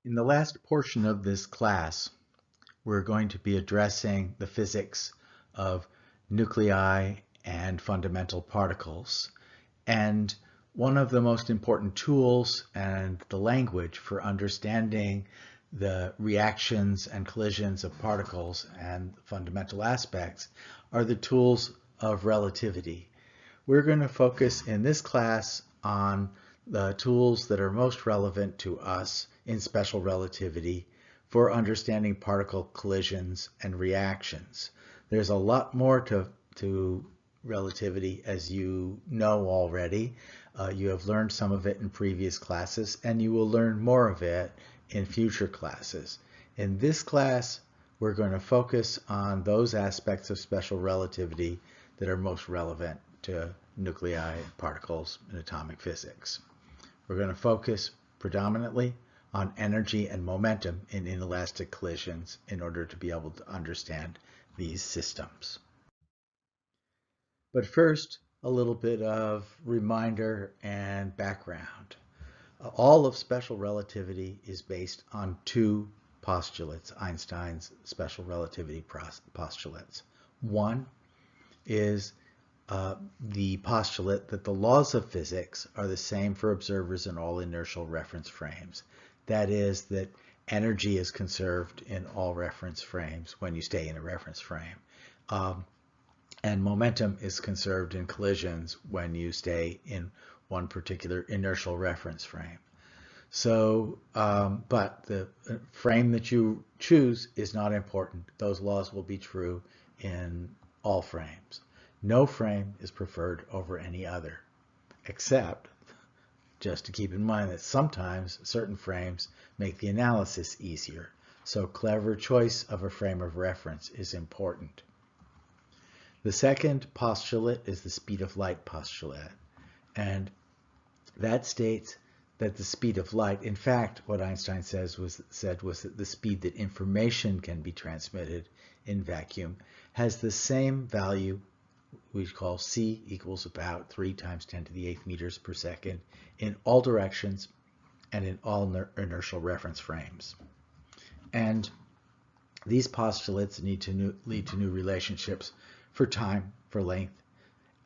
In the last portion of this class, we're going to be addressing the physics of nuclei and fundamental particles. And one of the most important tools and the language for understanding the reactions and collisions of particles and fundamental aspects are the tools of relativity. We're going to focus in this class on the tools that are most relevant to us in special relativity for understanding particle collisions and reactions. There's a lot more to relativity, as you know already. You have learned some of it in previous classes, and you will learn more of it in future classes. In this class, we're going to focus on those aspects of special relativity that are most relevant to nuclei, particles, and atomic physics. We're going to focus predominantly on energy and momentum in inelastic collisions in order to be able to understand these systems. But first, a little bit of reminder and background. All of special relativity is based on two postulates, Einstein's special relativity postulates. One is the postulate that the laws of physics are the same for observers in all inertial reference frames. That is, that energy is conserved in all reference frames when you stay in a reference frame. And momentum is conserved in collisions when you stay in one particular inertial reference frame. So, but the frame that you choose is not important. Those laws will be true in all frames. No frame is preferred over any other, except just to keep in mind that sometimes certain frames make the analysis easier. So clever choice of a frame of reference is important. The second postulate is the speed of light postulate, and that states that the speed of light, in fact, what Einstein said was that the speed that information can be transmitted in vacuum has the same value we call c equals about 3 times 10 to the 8th meters per second in all directions and in all inertial reference frames. And these postulates need to lead to new relationships for time, for length.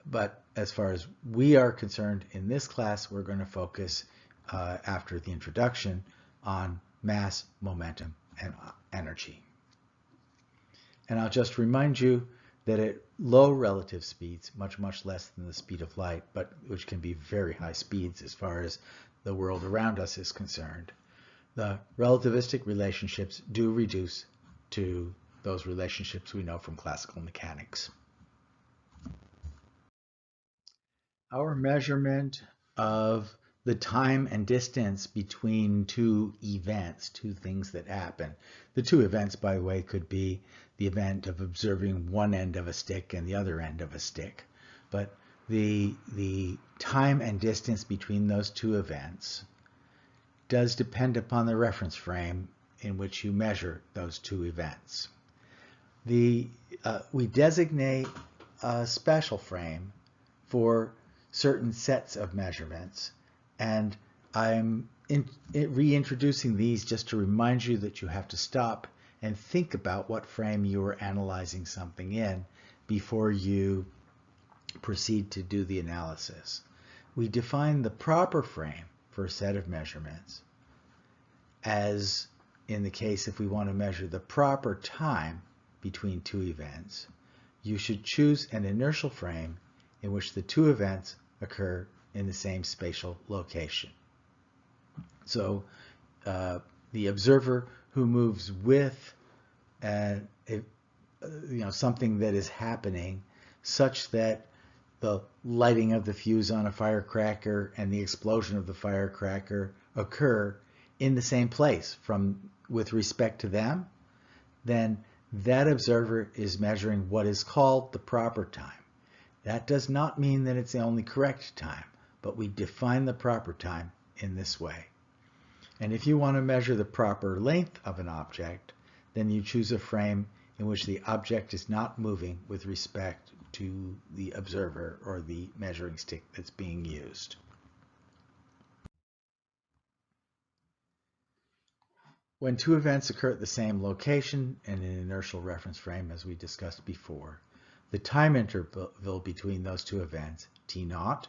But as far as we are concerned in this class, we're going to focus after the introduction on mass, momentum, and energy. And I'll just remind you that at low relative speeds, much less than the speed of light, but which can be very high speeds as far as the world around us is concerned, the relativistic relationships do reduce to those relationships we know from classical mechanics. Our measurement of the time and distance between two events, two things that happen. The two events, by the way, could be the event of observing one end of a stick and the other end of a stick. But the time and distance between those two events does depend upon the reference frame in which you measure those two events. We designate a special frame for certain sets of measurements, and I'm reintroducing these just to remind you that you have to stop and think about what frame you are analyzing something in before you proceed to do the analysis. We define the proper frame for a set of measurements as, in the case if we want to measure the proper time between two events, you should choose an inertial frame in which the two events occur in the same spatial location. So the observer who moves with something that is happening such that the lighting of the fuse on a firecracker and the explosion of the firecracker occur in the same place with respect to them, then that observer is measuring what is called the proper time. That does not mean that it's the only correct time, but we define the proper time in this way. And if you want to measure the proper length of an object, then you choose a frame in which the object is not moving with respect to the observer or the measuring stick that's being used. When two events occur at the same location in an inertial reference frame, as we discussed before, the time interval between those two events, t0,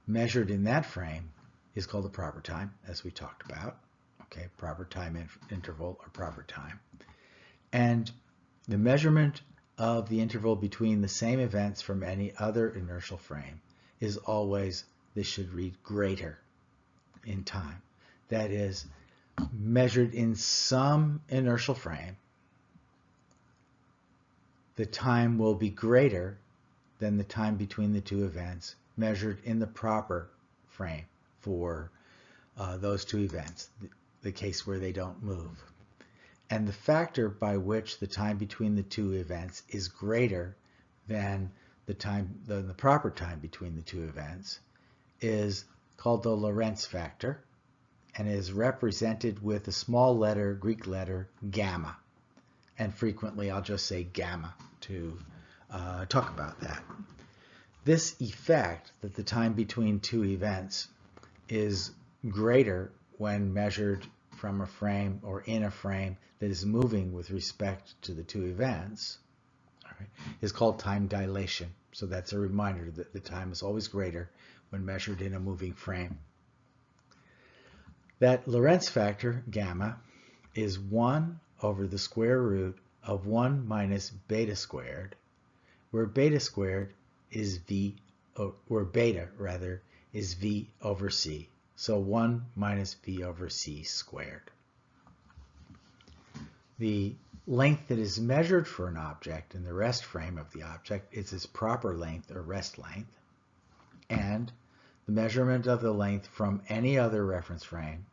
measured in that frame, is called the proper time, as we talked about. Okay, proper time interval or proper time. And the measurement of the interval between the same events from any other inertial frame is always, this should read greater in time. That is, measured in some inertial frame, the time will be greater than the time between the two events measured in the proper frame for those two events, the case where they don't move. And the factor by which the time between the two events is greater than the proper time between the two events is called the Lorentz factor, and is represented with a small letter, Greek letter, gamma. And frequently I'll just say gamma to talk about that. This effect that the time between two events is greater when measured from a frame or in a frame that is moving with respect to the two events, all right, is called time dilation. So that's a reminder that the time is always greater when measured in a moving frame. That Lorentz factor, gamma, is 1 over the square root of 1 minus beta squared, where beta squared is beta is v over c. So 1 minus v over c squared. The length that is measured for an object in the rest frame of the object is its proper length or rest length, and the measurement of the length from any other reference frame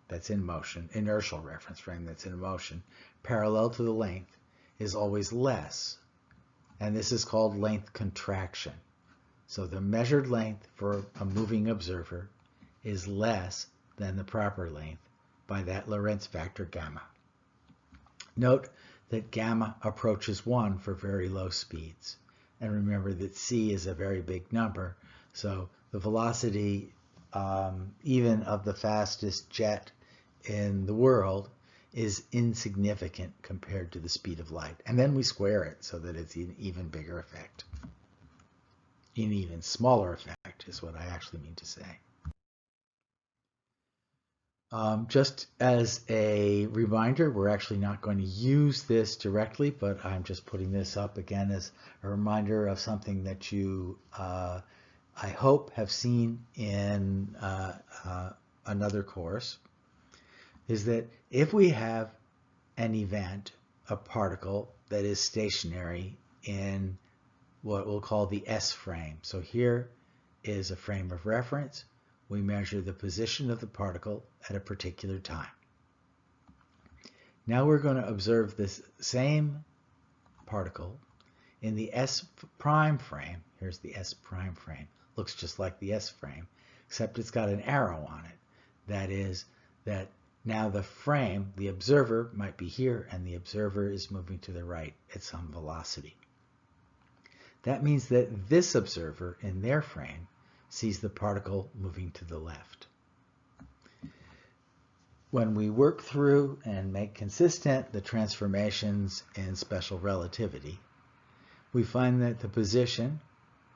that's in motion, inertial reference frame that's in motion, parallel to the length, is always less. And this is called length contraction. So the measured length for a moving observer is less than the proper length by that Lorentz factor gamma. Note that gamma approaches 1 for very low speeds. And remember that c is a very big number, so the velocity even of the fastest jet in the world is insignificant compared to the speed of light. And then we square it so that it's an even bigger effect. An even smaller effect is what I actually mean to say. Just as a reminder, we're actually not going to use this directly, but I'm just putting this up again as a reminder of something that you, I hope, have seen in another course, is that if we have an event, a particle, that is stationary in what we'll call the S frame. So here is a frame of reference. We measure the position of the particle at a particular time. Now we're going to observe this same particle in the S prime frame. Here's the S prime frame. Looks just like the S frame, except it's got an arrow on it. That is that now the frame, the observer, might be here, and the observer is moving to the right at some velocity. That means that this observer in their frame sees the particle moving to the left. When we work through and make consistent the transformations in special relativity, we find that the position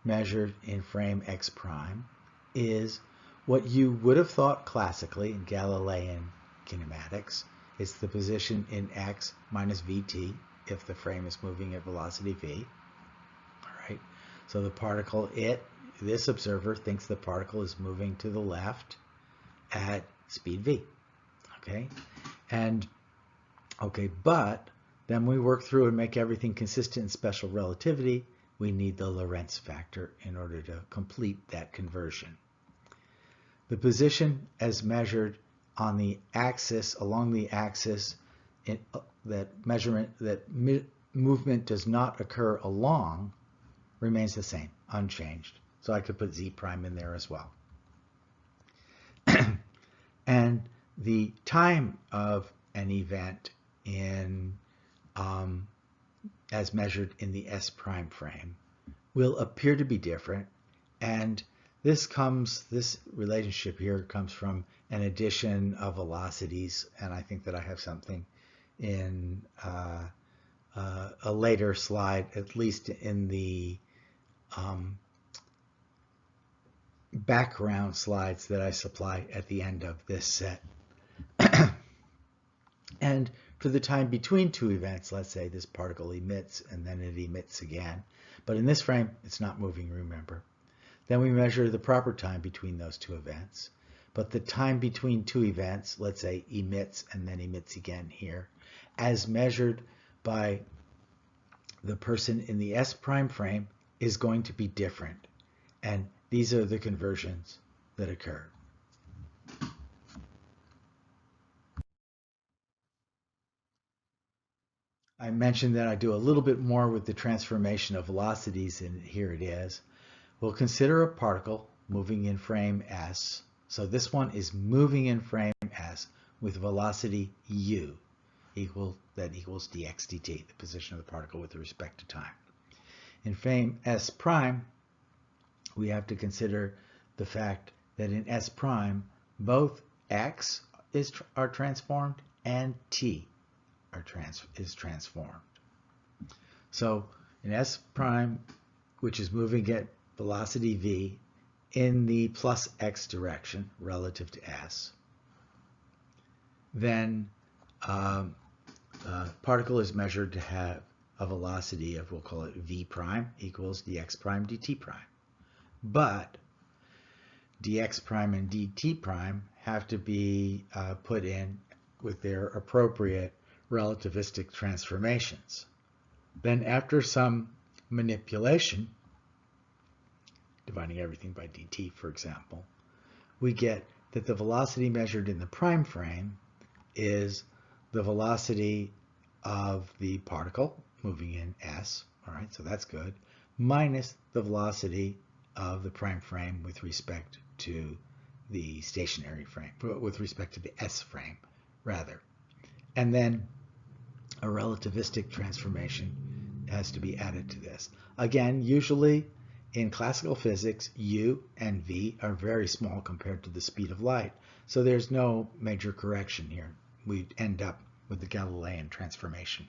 measured in frame x prime is what you would have thought classically in Galilean kinematics. It's the position in x minus vt if the frame is moving at velocity v. All right. So the particle, this observer thinks the particle is moving to the left at speed v. Okay, but then we work through and make everything consistent in special relativity. We need the Lorentz factor in order to complete that conversion. The position as measured on the axis, along the axis, movement does not occur along, remains the same, unchanged. So I could put z prime in there as well. And the time of an event in as measured in the S prime frame will appear to be different, and this relationship here comes from an addition of velocities, and I think that I have something in a later slide, at least in the background slides that I supply at the end of this set. And for the time between two events, let's say this particle emits and then it emits again. But in this frame, it's not moving, remember. Then we measure the proper time between those two events. But the time between two events, let's say emits and then emits again here, as measured by the person in the S prime frame, is going to be different. And these are the conversions that occur. I mentioned that I do a little bit more with the transformation of velocities, and here it is. We'll consider a particle moving in frame S. So this one is moving in frame S with velocity u that equals dx dt, the position of the particle with respect to time. In frame S prime, we have to consider the fact that in S prime, both x are transformed and t is transformed. So in S prime, which is moving at velocity v in the plus x direction relative to S, then particle is measured to have a velocity of, we'll call it v prime equals dx prime dt prime. But dx prime and dt prime have to be put in with their appropriate relativistic transformations. Then after some manipulation, dividing everything by dt, for example, we get that the velocity measured in the prime frame is the velocity of the particle moving in S, all right, so that's good, minus the velocity of the prime frame with respect to the stationary frame, with respect to the S frame, rather. And then a relativistic transformation has to be added to this. Again, usually in classical physics, u and v are very small compared to the speed of light, so there's no major correction here. We end up with the Galilean transformation.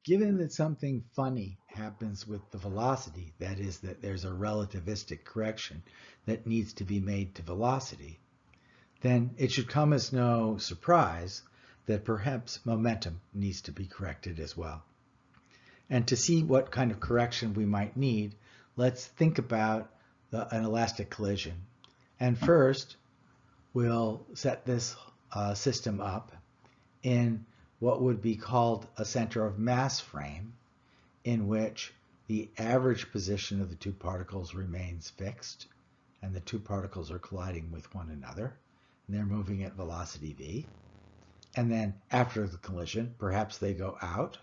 Given that something funny happens with the velocity, that is, that there's a relativistic correction that needs to be made to velocity, then it should come as no surprise that perhaps momentum needs to be corrected as well. And to see what kind of correction we might need, let's think about an elastic collision. And first, we'll set this system up in what would be called a center of mass frame, in which the average position of the two particles remains fixed, and the two particles are colliding with one another, and they're moving at velocity v. And then after the collision, perhaps they go out.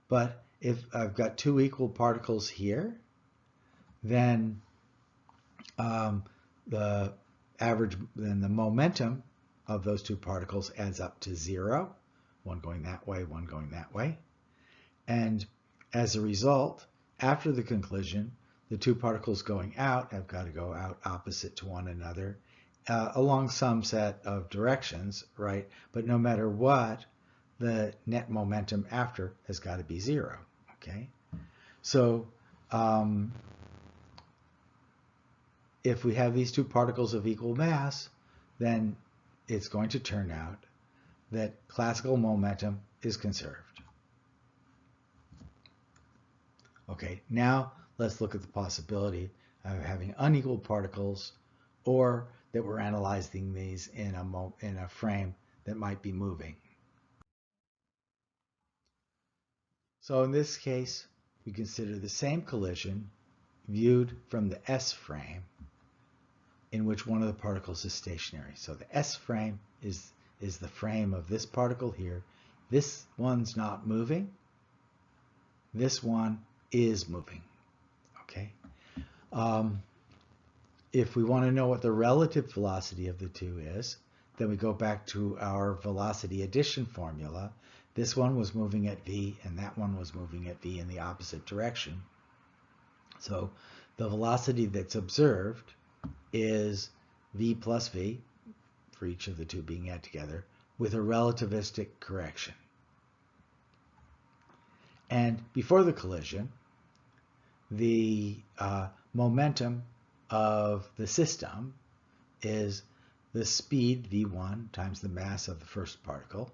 But if I've got two equal particles here, then the momentum of those two particles adds up to 0. One going that way, one going that way. And as a result, after the collision, the two particles going out have got to go out opposite to one another along some set of directions, right? But no matter what, the net momentum after has got to be 0, okay? So if we have these two particles of equal mass, then it's going to turn out that classical momentum is conserved. Okay, now let's look at the possibility of having unequal particles, or that we're analyzing these in a frame that might be moving. So in this case, we consider the same collision viewed from the S frame, in which one of the particles is stationary. So the S frame is the frame of this particle here. This one's not moving. This one is moving, okay? If we want to know what the relative velocity of the two is, then we go back to our velocity addition formula. This one was moving at v, and that one was moving at v in the opposite direction. So the velocity that's observed is v plus v, for each of the two being added together, with a relativistic correction. And before the collision, the momentum of the system is the speed, v1, times the mass of the first particle,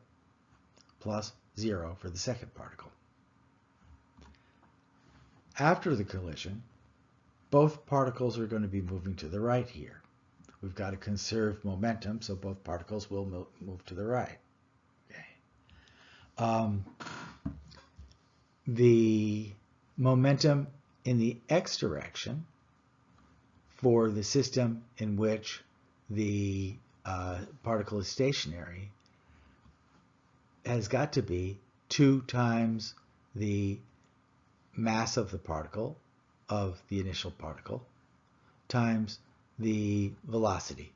plus 0 for the second particle. After the collision, both particles are going to be moving to the right here. We've got to conserve momentum, so both particles will move to the right. Okay. The momentum in the x direction for the system in which the particle is stationary has got to be 2 times the mass of the particle, of the initial particle, times the velocity.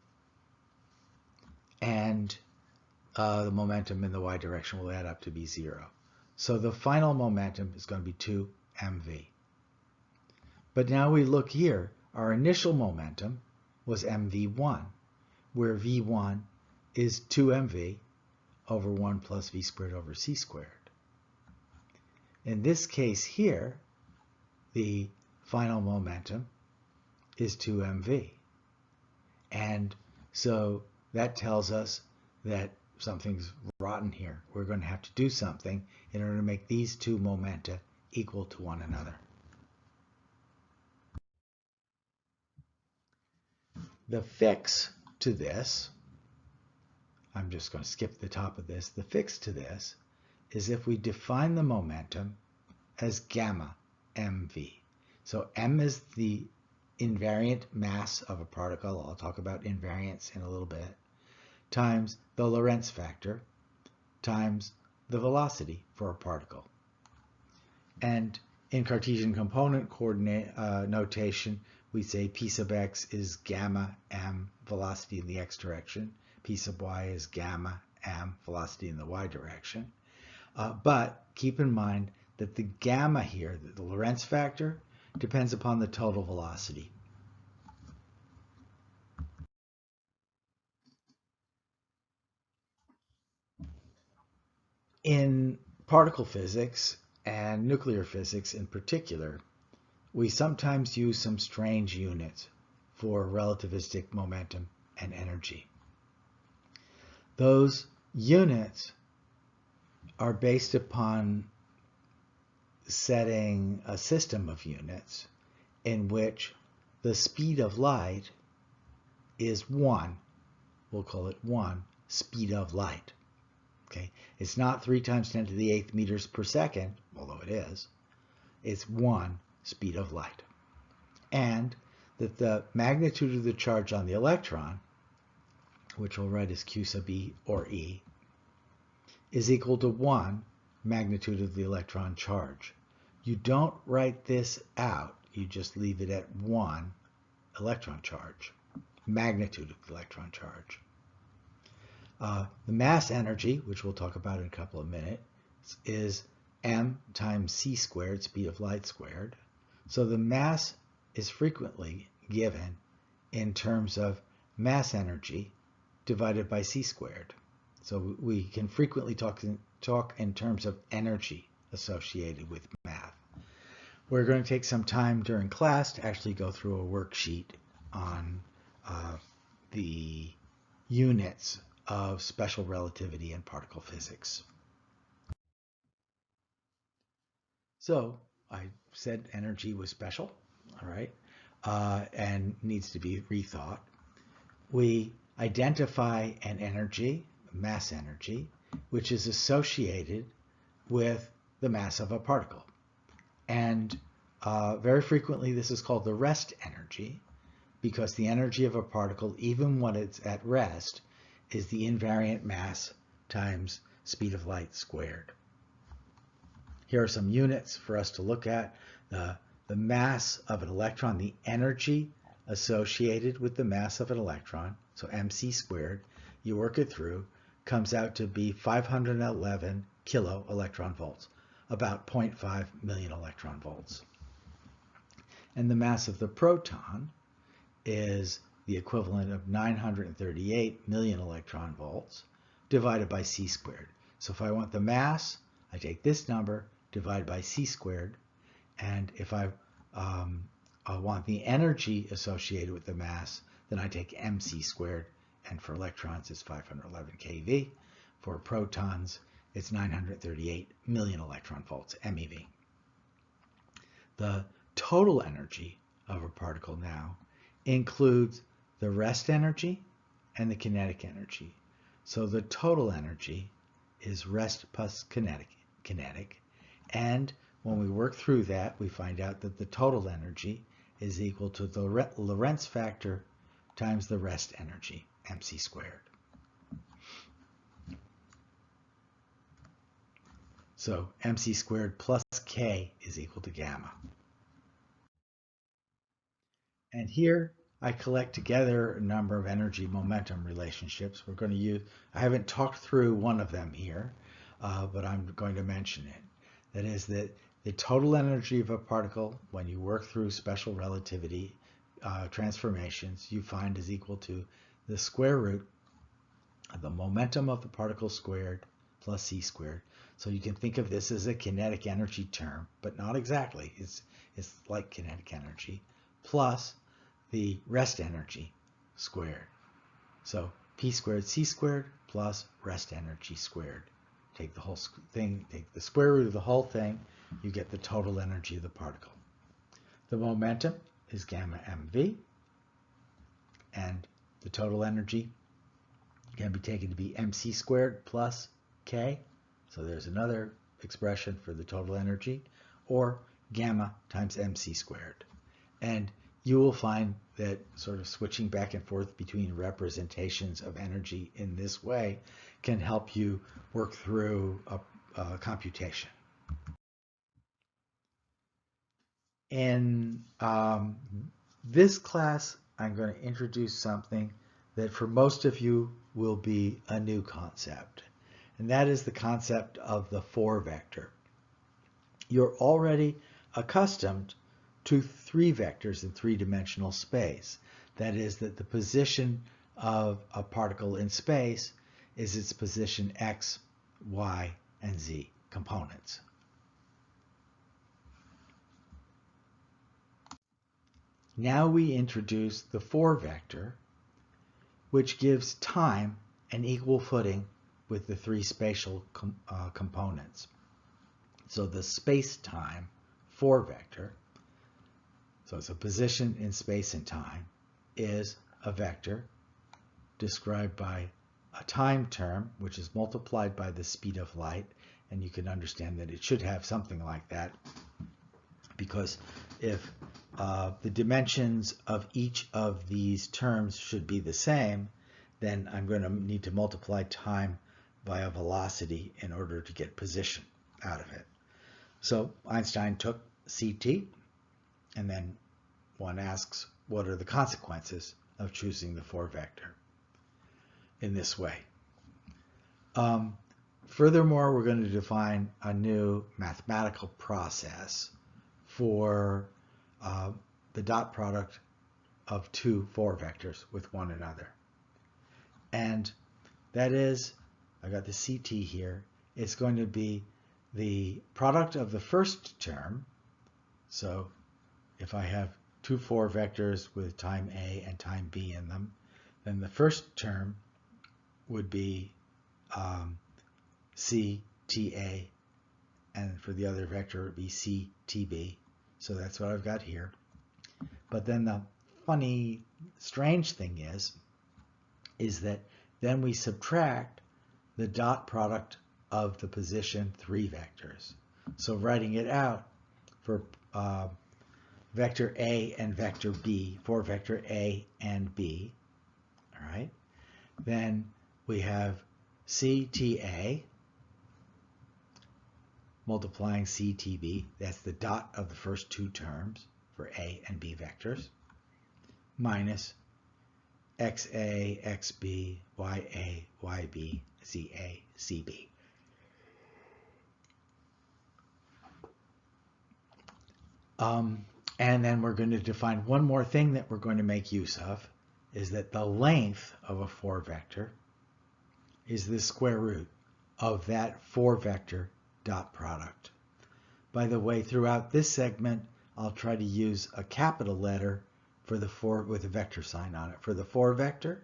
And the momentum in the y direction will add up to be 0. So the final momentum is going to be 2 mv. But now we look here. Our initial momentum was mv1, where v1 is 2 mv over 1 plus v squared over c squared. In this case here, the final momentum is 2 mv. And so that tells us that something's rotten here. We're going to have to do something in order to make these two momenta equal to one another. The fix to this, I'm just going to skip the top of this. The fix to this is if we define the momentum as gamma mv. So m is the invariant mass of a particle. I'll talk about invariance in a little bit, times the Lorentz factor, times the velocity for a particle. And in Cartesian component coordinate notation, we say p sub x is gamma m, velocity in the x direction. P sub y is gamma m, velocity in the y direction. But keep in mind that the gamma here, the Lorentz factor, depends upon the total velocity. In particle physics, and nuclear physics in particular, we sometimes use some strange units for relativistic momentum and energy. Those units are based upon setting a system of units in which the speed of light is 1. We'll call it 1 speed of light. Okay? It's not 3 times 10 to the 8th meters per second, although it is. It's 1 speed of light. And that the magnitude of the charge on the electron, which we'll write as Q sub E or E, is equal to 1 magnitude of the electron charge. You don't write this out. You just leave it at 1 electron charge, magnitude of the electron charge. The mass energy, which we'll talk about in a couple of minutes, is m times c squared, speed of light squared. So the mass is frequently given in terms of mass energy divided by c squared. So we can frequently talk in terms of energy associated with math. We're going to take some time during class to actually go through a worksheet on the units of special relativity and particle physics. So I said energy was special, all right, and needs to be rethought. We identify an energy, mass energy, which is associated with the mass of a particle. And very frequently this is called the rest energy, because the energy of a particle, even when it's at rest, is the invariant mass times speed of light squared. Here are some units for us to look at. The mass of an electron, the energy associated with the mass of an electron, so mc squared, you work it through, comes out to be 511 kilo electron volts, about 0.5 million electron volts. And the mass of the proton is the equivalent of 938 million electron volts divided by c squared. So if I want the mass, I take this number, divide by c squared. And if I want the energy associated with the mass, then I take mc squared. And for electrons, it's 511 keV. For protons, it's 938 million electron volts, MeV. The total energy of a particle now includes the rest energy and the kinetic energy. So the total energy is rest plus kinetic. And when we work through that, we find out that the total energy is equal to the Lorentz factor times the rest energy, mc squared. So mc squared plus k is equal to gamma. And here I collect together a number of energy momentum relationships. We're going to use, I haven't talked through one of them here, but I'm going to mention it. That is that the total energy of a particle, when you work through special relativity transformations, you find is equal to the square root of the momentum of the particle squared plus c squared. So you can think of this as a kinetic energy term, but not exactly. It's like kinetic energy plus the rest energy squared. So p squared c squared plus rest energy squared. Take the whole thing, take the square root of the whole thing, you get the total energy of the particle. The momentum is gamma mv, and the total energy can be taken to be mc squared plus k. So there's another expression for the total energy, or gamma times mc squared. And you will find that sort of switching back and forth between representations of energy in this way can help you work through a computation. In this class, I'm going to introduce something that for most of you will be a new concept, and that is the concept of the 4 vector. You're already accustomed to 3 vectors in 3-dimensional space. That is, that the position of a particle in space is its position x, y, and z components. Now we introduce the 4 vector, which gives time an equal footing with the 3 spatial components. So the space-time 4 vector, so it's a position in space and time, is a vector described by a time term, which is multiplied by the speed of light, and you can understand that it should have something like that, because if the dimensions of each of these terms should be the same, then I'm going to need to multiply time by a velocity in order to get position out of it. So Einstein took CT, and then one asks, what are the consequences of choosing the 4 vector in this way? Furthermore, we're going to define a new mathematical process for the dot product of 2 4 vectors with one another. And that is, I got the CT here, it's going to be the product of the first term. So if I have 2 4 vectors with time A and time B in them, then the first term would be CTA, and for the other vector it would be CTB. So that's what I've got here. But then the funny, strange thing is that then we subtract the dot product of the position 3 vectors. So writing it out for vector A and vector B, for vector A and B, all right, then we have CTA multiplying CTB, that's the dot of the first 2 terms for A and B vectors, minus XA, XB, YA, YB, ZA, CB. And then we're going to define one more thing that we're going to make use of, is that the length of a 4-vector is the square root of that 4-vector dot product. By the way, throughout this segment, I'll try to use a capital letter for the 4 with a vector sign on it for the 4-vector,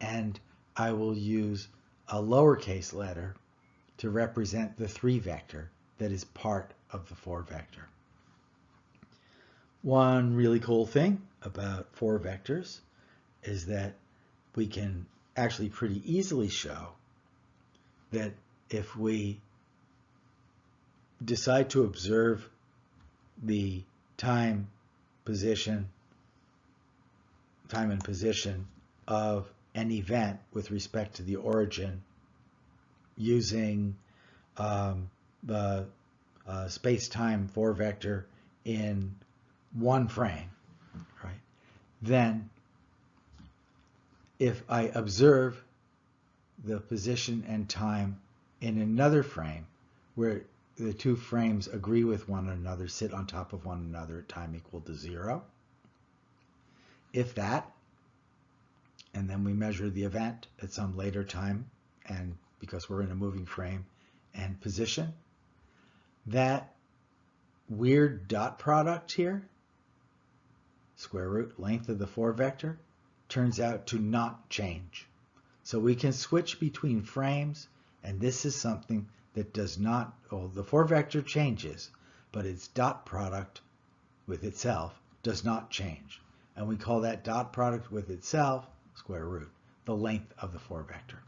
and I will use a lowercase letter to represent the 3-vector that is part of the 4-vector. One really cool thing about 4 vectors is that we can actually pretty easily show that if we decide to observe the time and position of an event with respect to the origin using the space-time 4-vector in one frame, right? Then if I observe the position and time in another frame where the two frames agree with one another, sit on top of one another at time equal to 0, if that, and then we measure the event at some later time, and because we're in a moving frame and position, that weird dot product here, square root length of the 4-vector, turns out to not change. So we can switch between frames, and this is something that does not, well, the 4-vector changes, but its dot product with itself does not change. And we call that dot product with itself square root, the length of the 4-vector.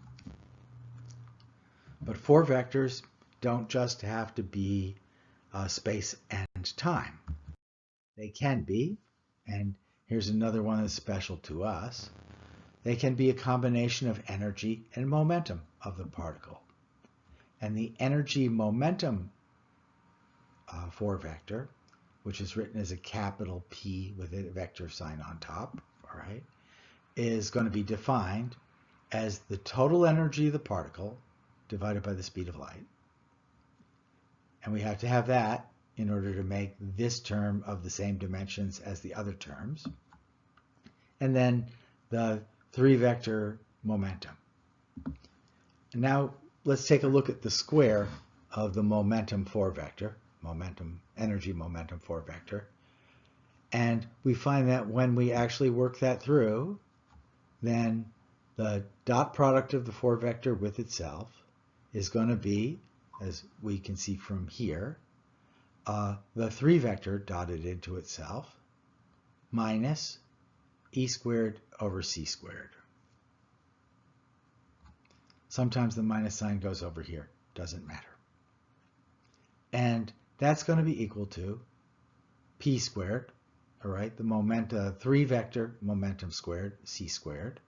But 4 vectors don't just have to be space and time. They can be, and here's another one that's special to us, they can be a combination of energy and momentum of the particle. And the energy momentum 4-vector, which is written as a capital P with a vector sign on top, all right, is going to be defined as the total energy of the particle divided by the speed of light. And we have to have that in order to make this term of the same dimensions as the other terms. And then the 3-vector momentum. And now let's take a look at the square of the momentum 4-vector, energy momentum 4-vector. And we find that when we actually work that through, then the dot product of the 4-vector with itself is going to be, as we can see from here, the 3-vector dotted into itself minus e squared over c squared. Sometimes the minus sign goes over here, doesn't matter. And that's going to be equal to p squared, all right, the 3-vector momentum squared, c squared.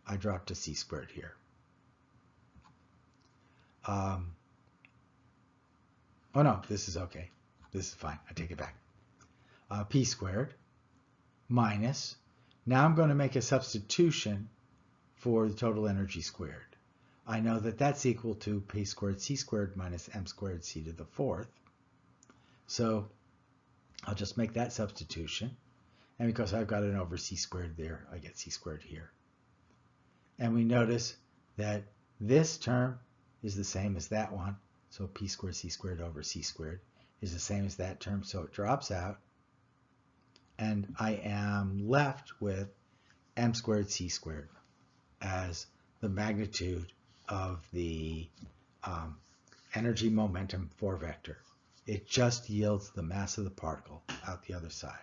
I dropped a c squared here. Oh no, this is okay. This is fine. I take it back. P squared minus, now I'm going to make a substitution for the total energy squared. I know that that's equal to p squared c squared minus m squared c to the 4th. So I'll just make that substitution. And because I've got an over c squared there, I get c squared here. And we notice that this term is the same as that one. So p squared c squared over c squared is the same as that term, so it drops out. And I am left with m squared c squared as the magnitude of the energy momentum 4-vector. It just yields the mass of the particle out the other side.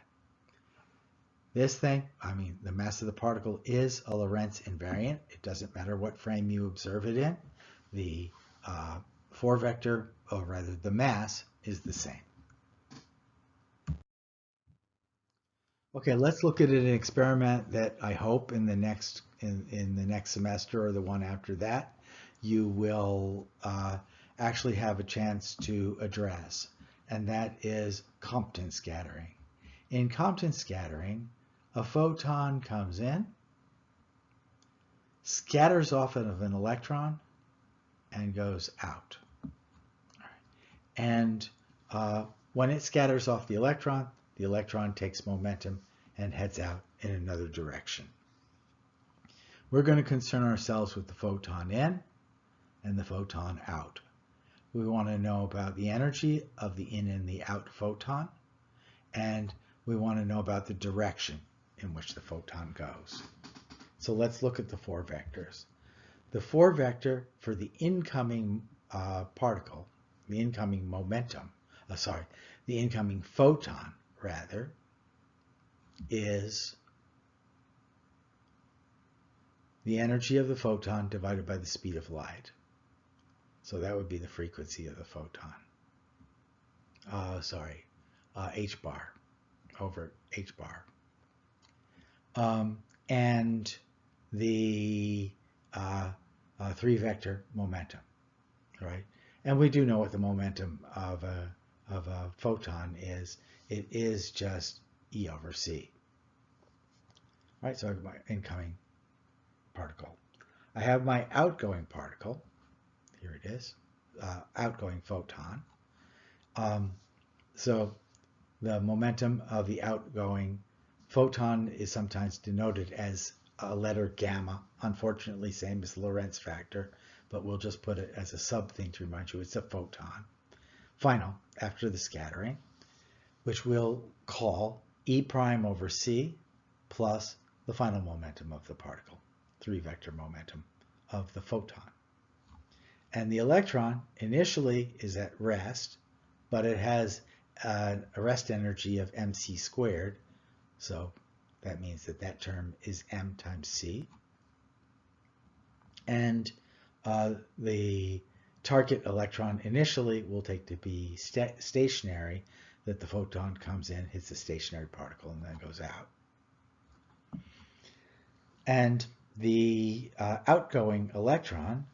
This thing, I mean, the mass of the particle is a Lorentz invariant. It doesn't matter what frame you observe it in. The 4-vector, or rather the mass, is the same. Okay, let's look at an experiment that I hope in the next semester or the one after that you will actually have a chance to address, and that is Compton scattering. In Compton scattering, a photon comes in, scatters off of an electron, and goes out. And when it scatters off the electron the electron takes momentum and heads out in another direction. We're going to concern ourselves with the photon in and the photon out. We want to know about the energy of the in and the out photon, and we want to know about the direction in which the photon goes. So let's look at the four vectors. The four vector for the incoming particle, the incoming momentum, the incoming photon, rather, is the energy of the photon divided by the speed of light. So that would be the frequency of the photon. H bar over H bar. And the three vector momentum, right? And we do know what the momentum of a photon is. It is just E over C. All right, so I have my incoming particle. I have my outgoing particle. Here it is, outgoing photon. So the momentum of the outgoing photon is sometimes denoted as a letter gamma. Unfortunately, same as Lorentz factor, but we'll just put it as a sub thing to remind you it's a photon. Final, after the scattering, which we'll call E prime over C plus the final momentum of the particle, three vector momentum of the photon. And the electron initially is at rest, but it has a rest energy of mc squared. So that means that that term is m times c. And the target electron initially will take to be stationary, that the photon comes in, hits a stationary particle, and then goes out. And the outgoing electron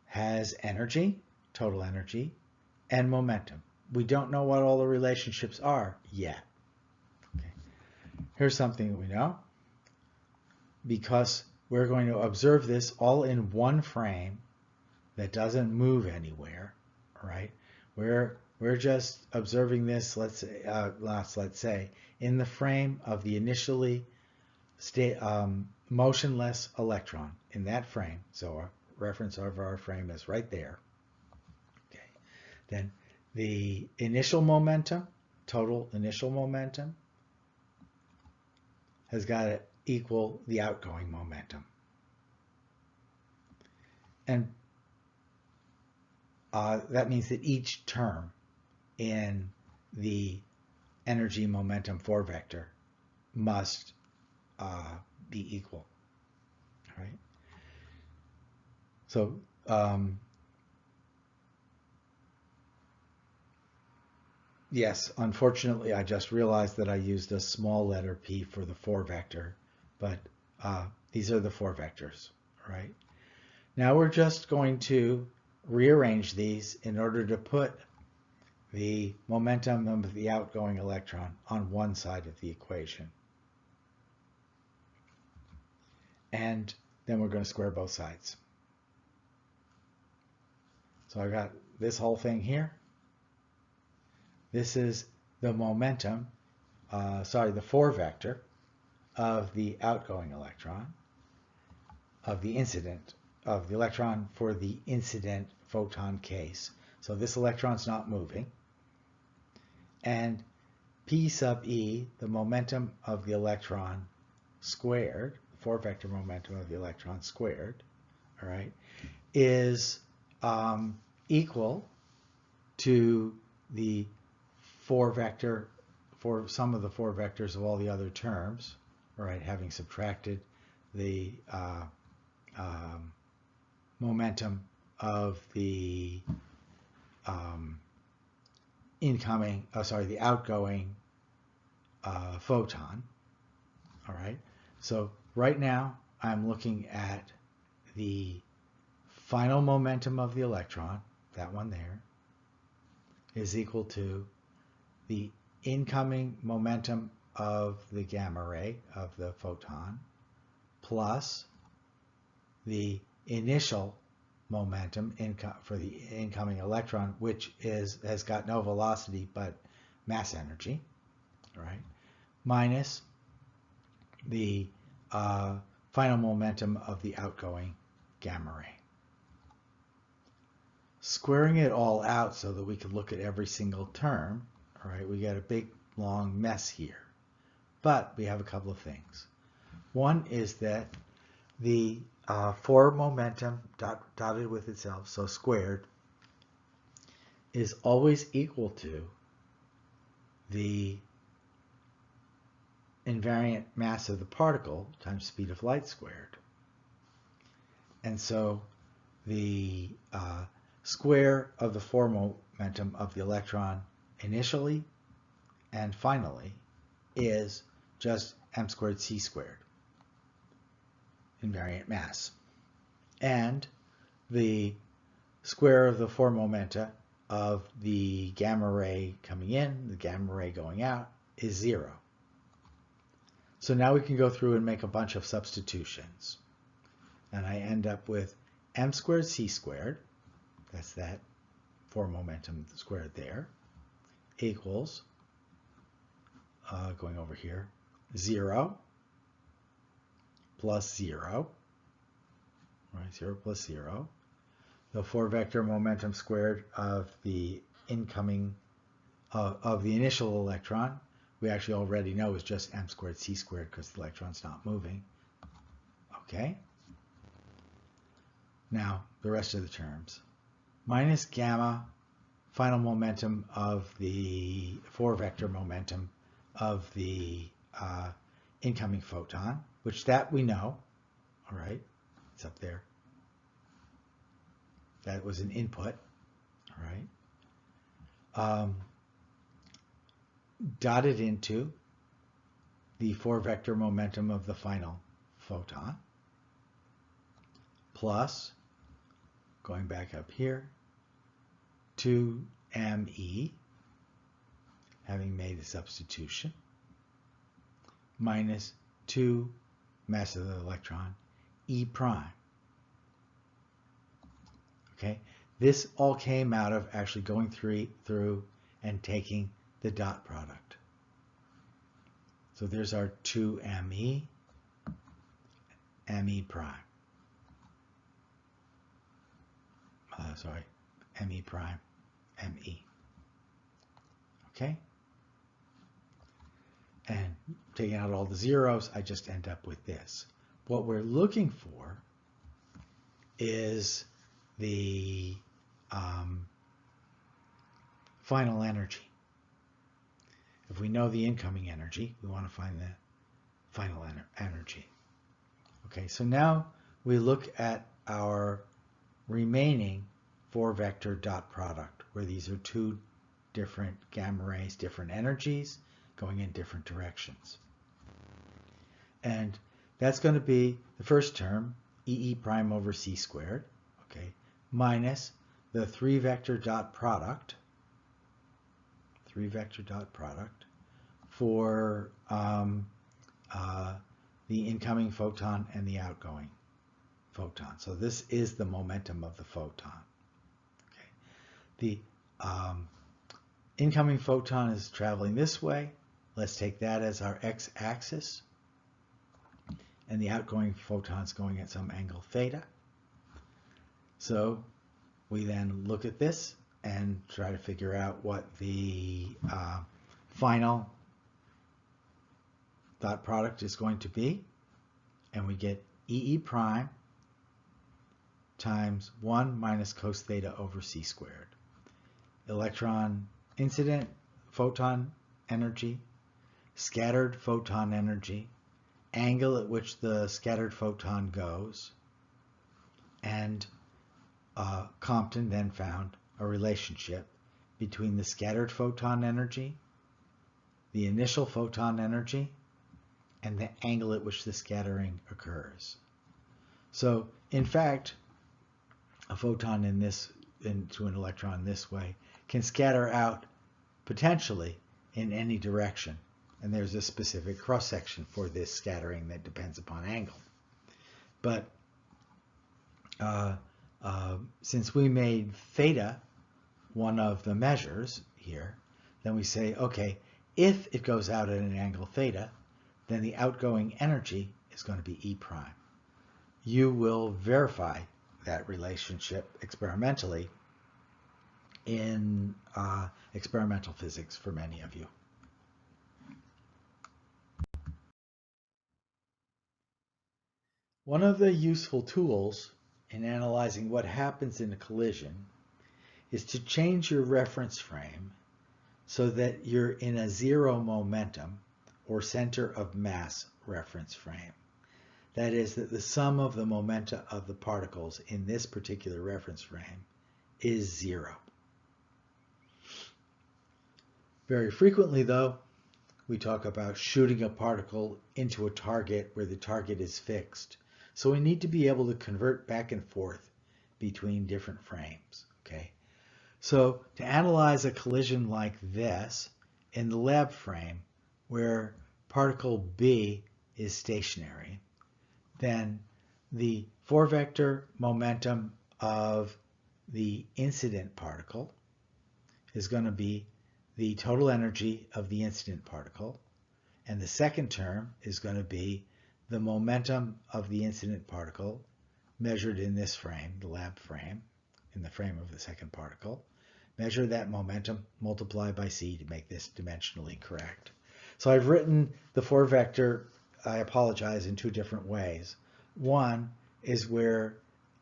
has energy, total energy, and momentum. We don't know what all the relationships are yet. Okay. Here's something that we know. Because we're going to observe this all in one frame that doesn't move anywhere, right? We're just observing this, let's say, in the frame of the initially motionless electron in that frame. So our reference of our frame is right there. Okay. Then the initial momentum, total initial momentum, has got to equal the outgoing momentum. And that means that each term in the energy momentum 4 vector must be equal, right? So yes, unfortunately, I just realized that I used a small letter p for the 4 vector, but these are the 4 vectors, right? Now we're just going to rearrange these in order to put the momentum of the outgoing electron on one side of the equation. And then we're going to square both sides. So I got this whole thing here. This is the momentum, the 4 vector of the outgoing electron, of the electron for the incident photon case. So this electron's not moving. And P sub E, the momentum of the electron squared, 4 vector momentum of the electron squared, all right, is equal to the 4 vector for some of the 4 vectors of all the other terms, all right, having subtracted the momentum of the the outgoing photon. All right. So right now I'm looking at the final momentum of the electron, that one there, is equal to the incoming momentum of the gamma ray of the photon plus the initial momentum for the incoming electron, which has got no velocity but mass energy, all right? minus the final momentum of the outgoing gamma ray. Squaring it all out so that we could look at every single term, all right, we got a big long mess here. But we have a couple of things. One is that the forward momentum dotted with itself, so squared, is always equal to the invariant mass of the particle times speed of light squared. And so the square of the forward momentum of the electron initially and finally is just m squared c squared, invariant mass. And the square of the forward momenta of the gamma ray coming in, the gamma ray going out, is 0. So now we can go through and make a bunch of substitutions. And I end up with m squared c squared, that's that forward momentum squared there, equals, going over here, 0 plus 0, right, 0 plus 0, the 4-vector momentum squared of the incoming, of the initial electron, we actually already know is just m squared c squared because the electron's not moving. Okay. Now, the rest of the terms. Minus gamma, final momentum of the 4-vector momentum of the incoming photon, which that we know, all right, it's up there. That was an input, all right. Dotted into the 4-vector momentum of the final photon, plus, going back up here, 2me, having made the substitution, minus 2 mass of the electron, E prime. Okay, this all came out of actually going through and taking the dot product. So there's our 2me, me prime. Sorry, me prime, me. Okay? And taking out all the zeros, I just end up with this. What we're looking for is the final energy. If we know the incoming energy, we want to find the final energy. Okay, so now we look at our remaining 4-vector dot product, where these are two different gamma rays, different energies, going in different directions. And that's going to be the first term, E prime over c squared, okay, minus the 3-vector dot product, for the incoming photon and the outgoing photon. So this is the momentum of the photon. Okay. The incoming photon is traveling this way. Let's take that as our x-axis. And the outgoing photon is going at some angle theta. So we then look at this and try to figure out what the final dot product is going to be. And we get E prime times 1 minus cos theta over c squared. Electron incident photon energy, scattered photon energy, angle at which the scattered photon goes, and Compton then found a relationship between the scattered photon energy, the initial photon energy, and the angle at which the scattering occurs. So, in fact, a photon into an electron this way can scatter out potentially in any direction. And there's a specific cross-section for this scattering that depends upon angle. But since we made theta one of the measures here, then we say, okay, If it goes out at an angle theta, then the outgoing energy is going to be E prime. You will verify that relationship experimentally in experimental physics for many of you. One of the useful tools in analyzing what happens in a collision is to change your reference frame so that you're in a zero momentum or center of mass reference frame. That is, that the sum of the momenta of the particles in this particular reference frame is zero. Very frequently, though, we talk about shooting a particle into a target where the target is fixed. So we need to be able to convert back and forth between different frames. Okay? So to analyze a collision like this in the lab frame where particle B is stationary, then the 4-vector momentum of the incident particle is going to be the total energy of the incident particle, and the second term is going to be the momentum of the incident particle measured in this frame, the lab frame, in the frame of the second particle. Measure that momentum, multiply by c to make this dimensionally correct. So I've written the 4-vector, I apologize, in two different ways. One is where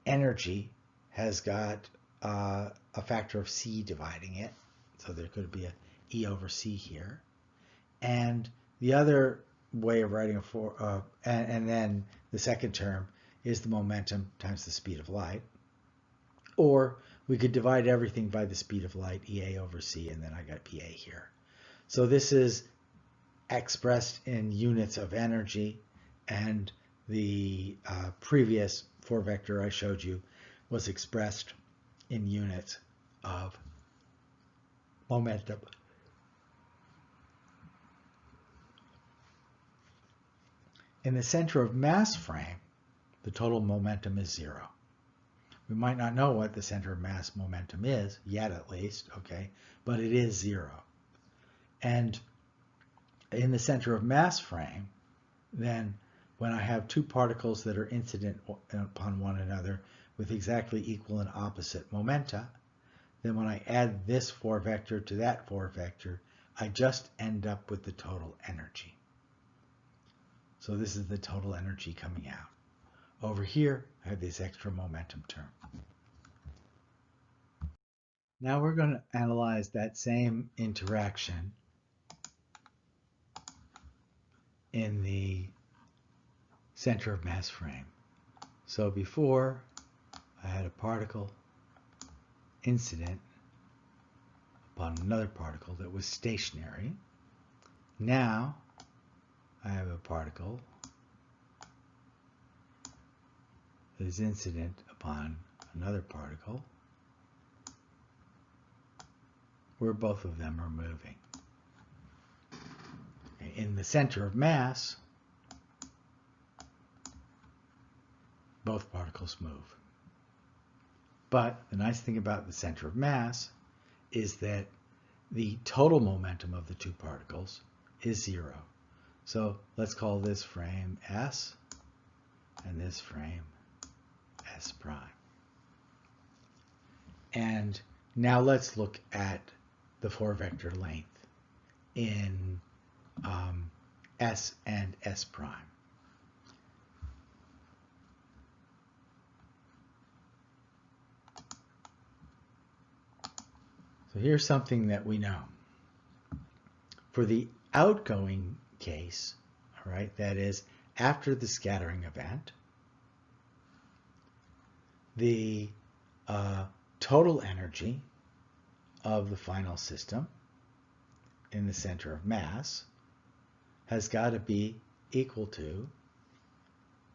energy has got a factor of c dividing it, so there could be a E over c here. And the other way of writing and then the second term is the momentum times the speed of light. Or we could divide everything by the speed of light, EA over c, and then I got PA here. So this is expressed in units of energy, and the previous 4-vector I showed you was expressed in units of momentum. In the center of mass frame, the total momentum is zero. We might not know what the center of mass momentum is, yet at least, okay, but it is zero. And in the center of mass frame, then when I have two particles that are incident upon one another with exactly equal and opposite momenta, then when I add this 4-vector to that 4-vector, I just end up with the total energy. So this is the total energy coming out. Over here, I have this extra momentum term. Now we're going to analyze that same interaction in the center of mass frame. So before, I had a particle incident upon another particle that was stationary. Now I have a particle that is incident upon another particle where both of them are moving. In the center of mass, both particles move. But the nice thing about the center of mass is that the total momentum of the two particles is zero. So let's call this frame S and this frame S prime. And now let's look at the 4-vector length in S and S prime. So here's something that we know. For the outgoing case, all right, that is after the scattering event, the total energy of the final system in the center of mass has got to be equal to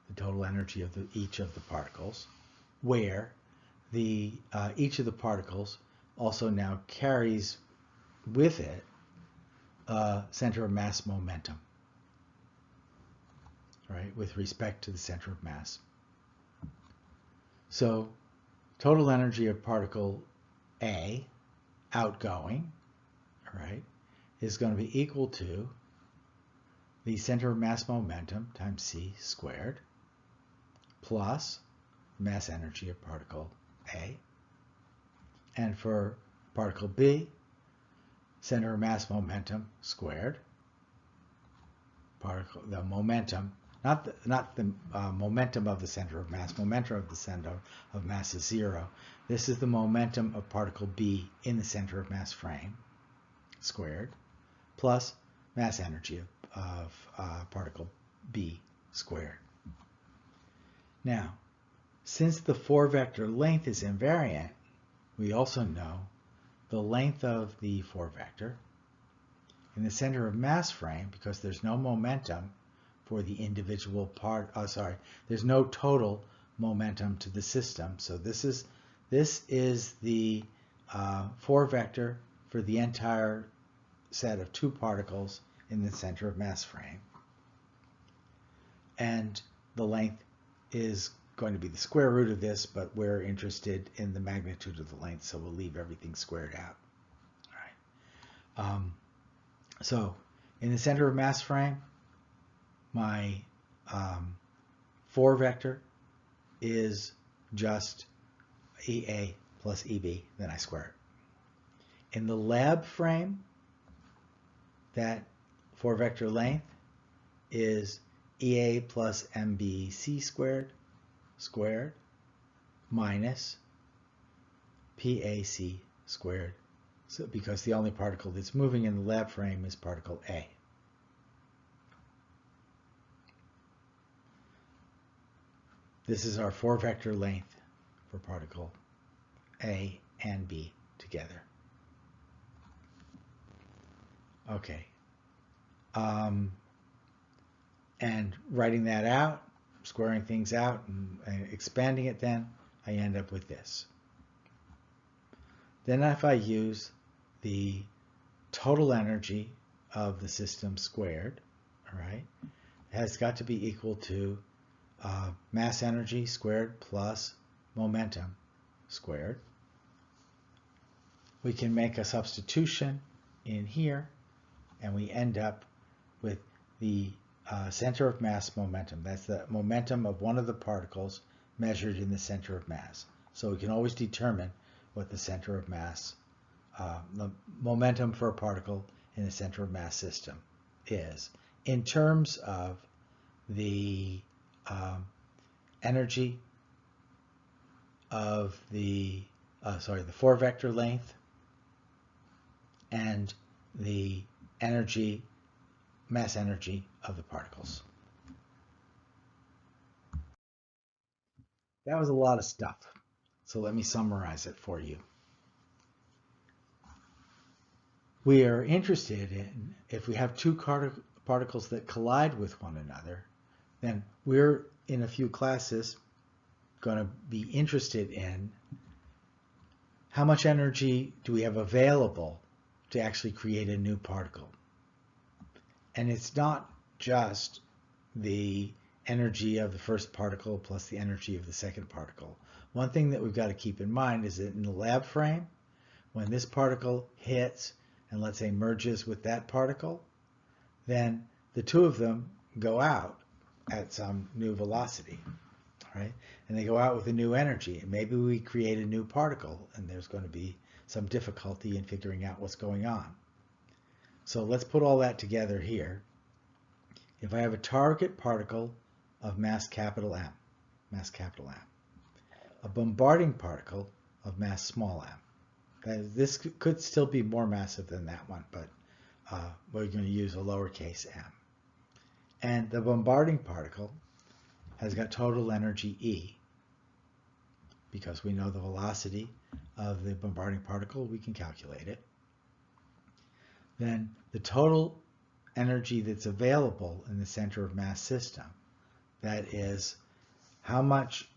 the total energy of each of the particles, where the each of the particles also now carries with it center of mass momentum, right, with respect to the center of mass. So total energy of particle A outgoing, right, is going to be equal to the center of mass momentum times c squared plus mass energy of particle A. And for particle B, center of mass momentum squared, the momentum, not the momentum of the center of mass. Momentum of the center of mass is 0. This is the momentum of particle B in the center of mass frame squared plus mass energy of particle B squared. Now, since the 4-vector length is invariant, we also know the length of the 4-vector in the center of mass frame, because there's no momentum for the individual part, there's no total momentum to the system. So this is the 4-vector for the entire set of 2 particles in the center of mass frame. And the length is going to be the square root of this, but we're interested in the magnitude of the length, so we'll leave everything squared out. All right. So in the center of mass frame, my 4-vector is just EA plus EB, then I square it. In the lab frame, that 4-vector length is EA plus MBC squared minus PAC squared. So because the only particle that's moving in the lab frame is particle A. This is our 4-vector length for particle A and B together. Okay. And writing that out, squaring things out and expanding it, then I end up with this. Then if I use the total energy of the system squared, all right, it has got to be equal to mass energy squared plus momentum squared. We can make a substitution in here, and we end up with the center of mass momentum. That's the momentum of one of the particles measured in the center of mass. So we can always determine what the center of mass, the momentum for a particle in the center of mass system is in terms of the energy of the 4-vector length and the mass energy of the particles. That was a lot of stuff, so let me summarize it for you. We are interested in, if we have 2 particles that collide with one another, then we're in a few classes going to be interested in how much energy do we have available to actually create a new particle. And it's not just the energy of the first particle plus the energy of the second particle. One thing that we've got to keep in mind is that in the lab frame, when this particle hits and let's say merges with that particle, then the 2 of them go out at some new velocity, right? And they go out with a new energy, and maybe we create a new particle, and there's going to be some difficulty in figuring out what's going on. So let's put all that together here. If I have a target particle of mass capital M, a bombarding particle of mass small m. This could still be more massive than that one, but we're going to use a lowercase m. And the bombarding particle has got total energy E. Because we know the velocity of the bombarding particle, we can calculate it. Then the total energy that's available in the center of mass system, that is how much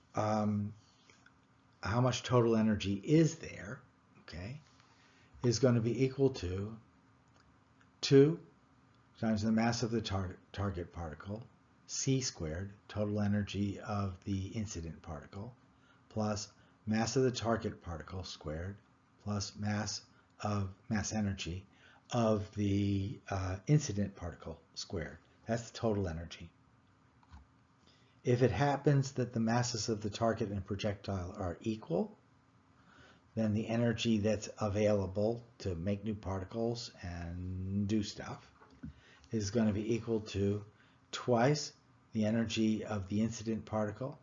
total energy is there, okay, is going to be equal to 2 times the mass of the target particle, c squared, total energy of the incident particle, plus mass of the target particle squared, plus mass energy of the incident particle squared. That's the total energy. If it happens that the masses of the target and projectile are equal, then the energy that's available to make new particles and do stuff is going to be equal to twice the energy of the incident particle,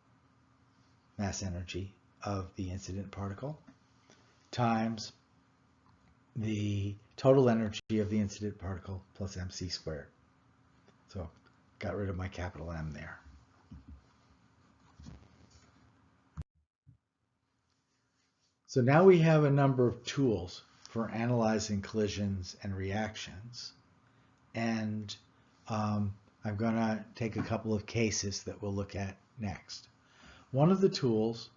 mass energy of the incident particle, times the total energy of the incident particle plus mc squared. So got rid of my capital M there. So now we have a number of tools for analyzing collisions and reactions. And I'm going to take a couple of cases that we'll look at next. One of the tools,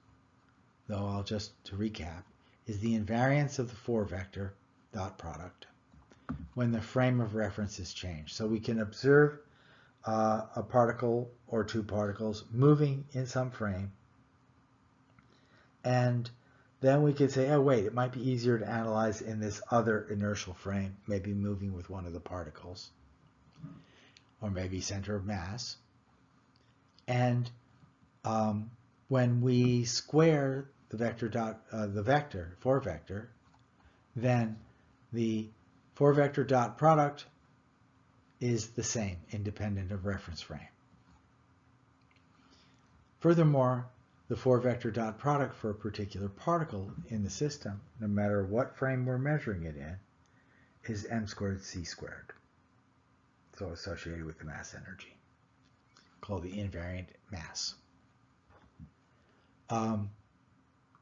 though I'll just to recap, is the invariance of the 4-vector dot product when the frame of reference is changed. So we can observe a particle or two particles moving in some frame, and then we could say, oh wait, it might be easier to analyze in this other inertial frame, maybe moving with one of the particles, or maybe center of mass. And when we square the vector dot, the vector, 4-vector, then the 4-vector dot product is the same, independent of reference frame. Furthermore, the 4-vector dot product for a particular particle in the system, no matter what frame we're measuring it in, is m squared c squared. So associated with the mass energy, called the invariant mass.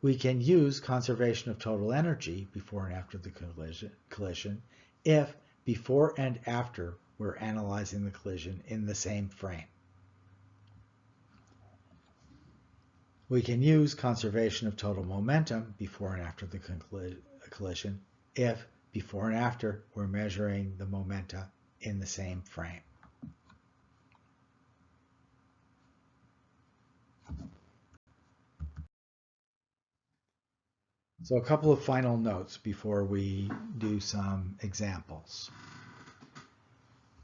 We can use conservation of total energy before and after the collision if before and after we're analyzing the collision in the same frame. We can use conservation of total momentum before and after the collision if before and after we're measuring the momenta in the same frame. So a couple of final notes before we do some examples.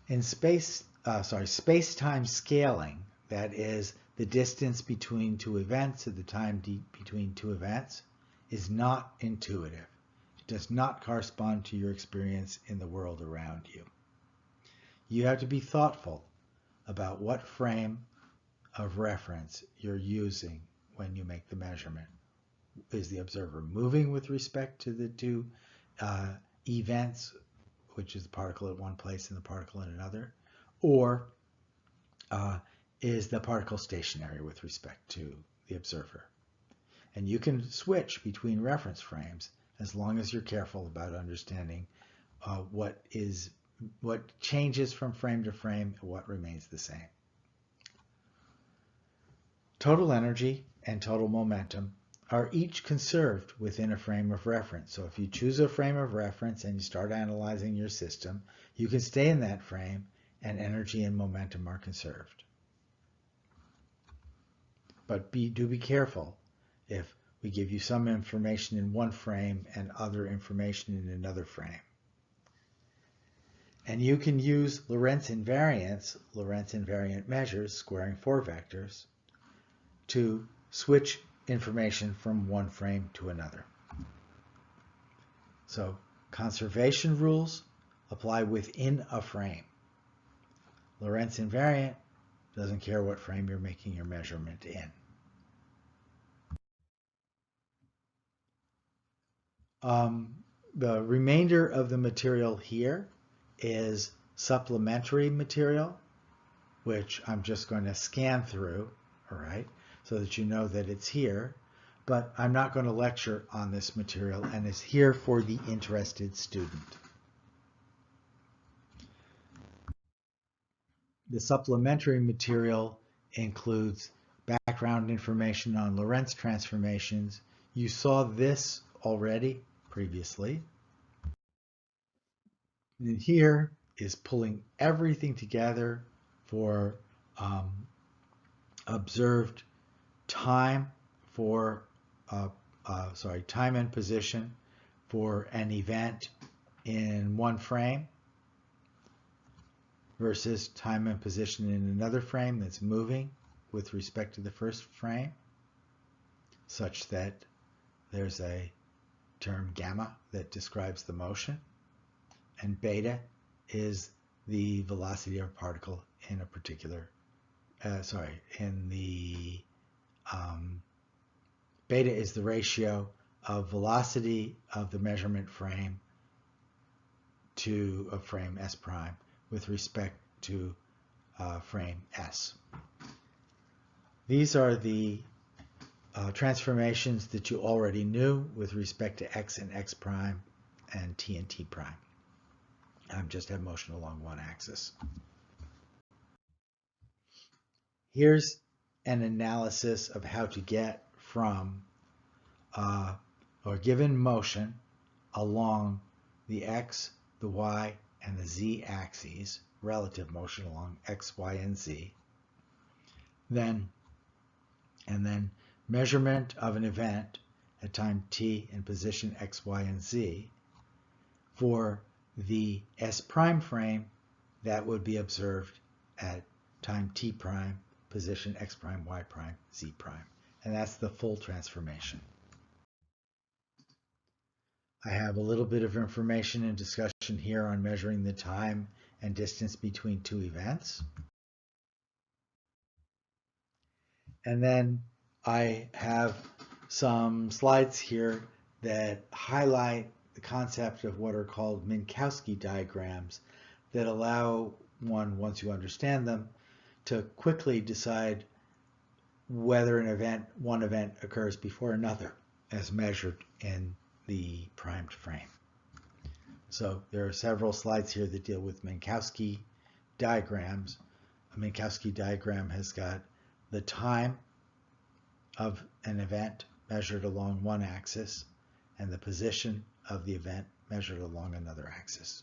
In space-time scaling, that is, the distance between two events or the time between two events, is not intuitive. It does not correspond to your experience in the world around you. You have to be thoughtful about what frame of reference you're using when you make the measurement. Is the observer moving with respect to the two events, which is the particle at one place and the particle in another, or is the particle stationary with respect to the observer? And you can switch between reference frames as long as you're careful about understanding what changes from frame to frame and what remains the same. Total energy and total momentum are each conserved within a frame of reference. So if you choose a frame of reference and you start analyzing your system, you can stay in that frame and energy and momentum are conserved. But do be careful if we give you some information in one frame and other information in another frame. And you can use Lorentz invariant measures, squaring 4 vectors, to switch information from one frame to another. So conservation rules apply within a frame. Lorentz invariant doesn't care what frame you're making your measurement in. The remainder of the material here is supplementary material, which I'm just going to scan through, all right, so that you know that it's here, but I'm not going to lecture on this material, and it's here for the interested student. The supplementary material includes background information on Lorentz transformations. You saw this already previously. And here is pulling everything together for observed time for time and position for an event in one frame versus time and position in another frame that's moving with respect to the first frame, such that there's a term gamma that describes the motion, and beta is the velocity of a particle in a particular, beta is the ratio of velocity of the measurement frame to a frame S prime with respect to frame S. These are the transformations that you already knew with respect to x and x prime and t prime. Just have motion along one axis. Here's an analysis of how to get from or given motion along the x, the y, and the z axes, relative motion along x, y, and z, and then measurement of an event at time t in position x, y, and z for the S prime frame that would be observed at time t prime, position x prime, y prime, z prime. And that's the full transformation. I have a little bit of information and discussion here on measuring the time and distance between two events. And then I have some slides here that highlight the concept of what are called Minkowski diagrams that allow one, once you understand them, to quickly decide whether one event occurs before another as measured in the primed frame. So there are several slides here that deal with Minkowski diagrams. A Minkowski diagram has got the time of an event measured along one axis and the position of the event measured along another axis.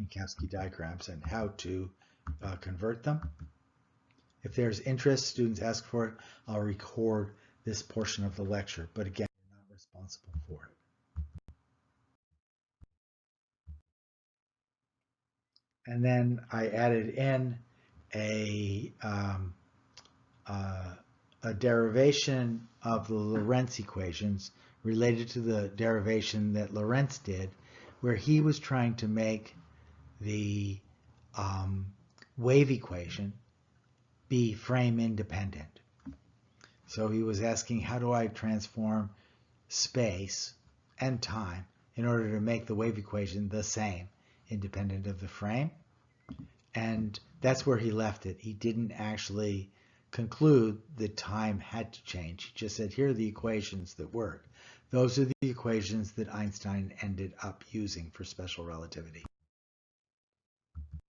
Minkowski diagrams and how to convert them. If there's interest, students ask for it, I'll record this portion of the lecture, but again, I'm not responsible for it. And then I added in a derivation of the Lorentz equations related to the derivation that Lorentz did, where he was trying to make the wave equation be frame independent. So he was asking, how do I transform space and time in order to make the wave equation the same, independent of the frame? And that's where he left it. He didn't actually conclude that time had to change. He just said, here are the equations that work. Those are the equations that Einstein ended up using for special relativity.